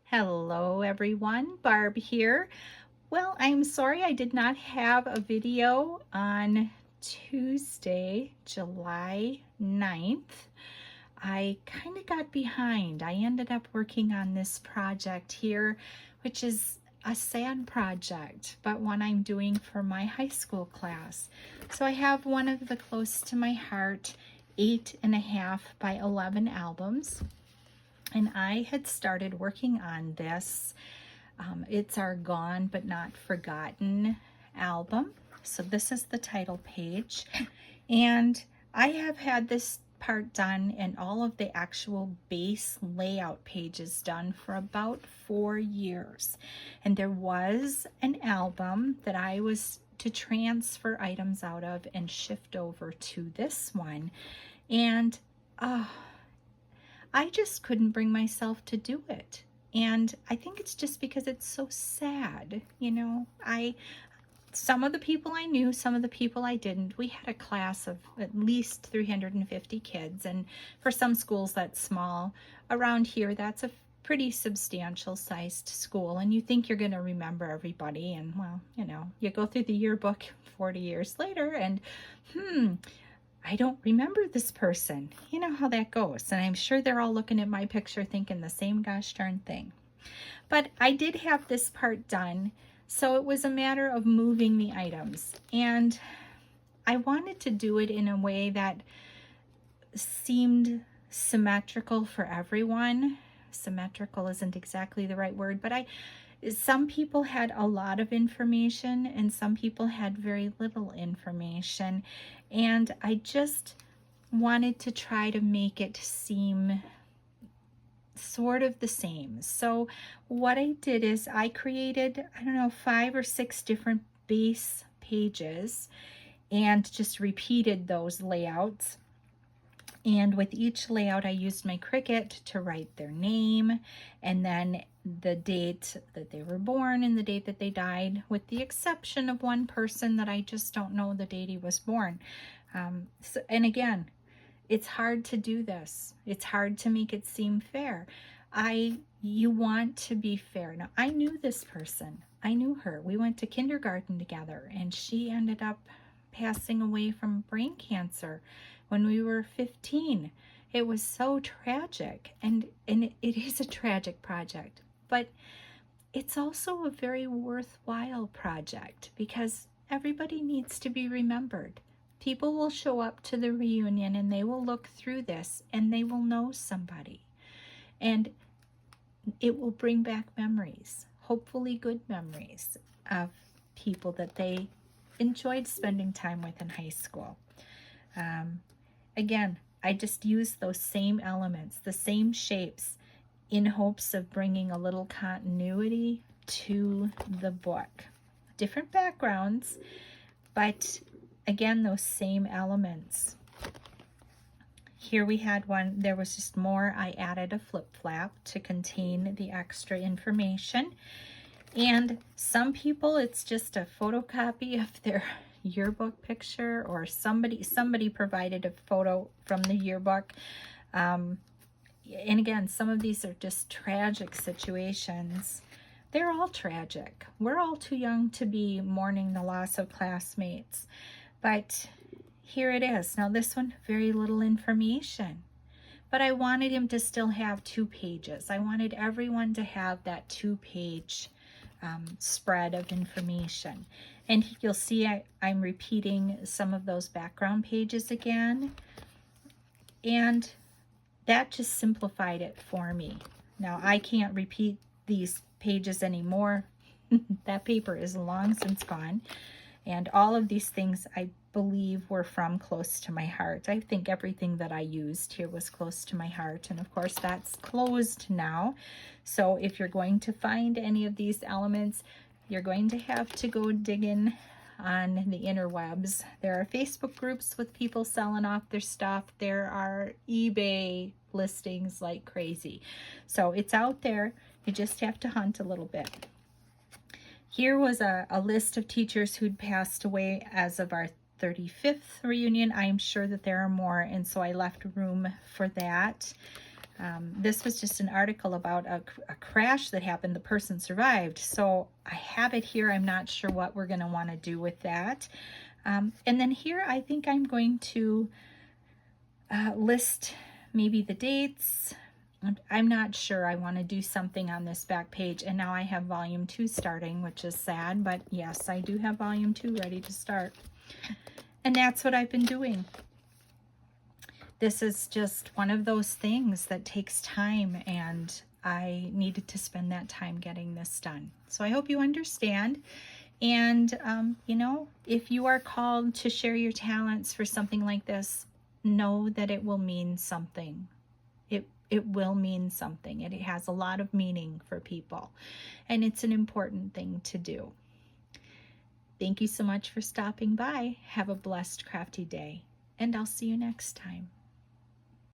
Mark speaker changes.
Speaker 1: Hello everyone, Barb here. Well, I'm sorry I did not have a video on Tuesday, July 9th. I kind of got behind. I ended up working on this project here, which is a sad project, but one I'm doing for my high school class. So I have one of the close to my heart 8.5 by 11 albums. And I had started working on this. It's our Gone But Not Forgotten album. So this is the title page. And I have had this part done and all of the actual base layout pages done for about 4 years. And there was an album that I was to transfer items out of and shift over to this one. And I just couldn't bring myself to do it. And I think it's just because it's so sad. Some of the people I knew, some of the people I didn't. We had a class of at least 350 kids, and for some schools that's small. Around here, that's a pretty substantial sized school, and you think you're going to remember everybody, and well, you go through the yearbook 40 years later and I don't remember this person. You know how that goes. And I'm sure they're all looking at my picture thinking the same gosh darn thing. But I did have this part done, so it was a matter of moving the items. And I wanted to do it in a way that seemed symmetrical for everyone. Symmetrical isn't exactly the right word, but some people had a lot of information and some people had very little information. And I just wanted to try to make it seem sort of the same. So what I did is I created, 5 or 6 different base pages and just repeated those layouts. And with each layout, I used my Cricut to write their name and then the date that they were born and the date that they died, with the exception of one person that I just don't know the date he was born. And again, it's hard to do this. It's hard to make it seem fair. You want to be fair. Now, I knew this person. I knew her. We went to kindergarten together, and she ended up passing away from brain cancer when we were 15. It was so tragic, and it is a tragic project, but it's also a very worthwhile project because everybody needs to be remembered. People will show up to the reunion and they will look through this and they will know somebody, and it will bring back memories, hopefully good memories of people that they enjoyed spending time with in high school. Again, I just used those same elements, the same shapes, in hopes of bringing a little continuity to the book. Different backgrounds, but again, those same elements. Here we had one, there was just more. I added a flip flap to contain the extra information. And some people, it's just a photocopy of their yearbook picture, or somebody provided a photo from the yearbook. And again, some of these are just tragic situations. They're all tragic. We're all too young to be mourning the loss of classmates, but here it is. Now this one, very little information, but I wanted him to still have 2 pages. I wanted everyone to have that 2-page spread of information. And you'll see I'm repeating some of those background pages again, and that just simplified it for me. Now I can't repeat these pages anymore. That paper is long since gone, and all of these things I believe were from close to my heart. I think everything that I used here was close to my heart, and of course that's closed now. So if you're going to find any of these elements, you're going to have to go digging on the interwebs. There are Facebook groups with people selling off their stuff. There are eBay listings like crazy. So it's out there. You just have to hunt a little bit. Here was a list of teachers who'd passed away as of our 35th reunion. I'm sure that there are more, and so I left room for that. This was just an article about a crash that happened. The person survived. So I have it here. I'm not sure what we're going to want to do with that. And then here, I think I'm going to list maybe the dates. I'm not sure. I want to do something on this back page. And now I have volume 2 starting, which is sad. But yes, I do have volume 2 ready to start. And that's what I've been doing. This is just one of those things that takes time, and I needed to spend that time getting this done. So I hope you understand. And, you know, if you are called to share your talents for something like this, know that it will mean something. It will mean something. It has a lot of meaning for people, and it's an important thing to do. Thank you so much for stopping by. Have a blessed, crafty day, and I'll see you next time.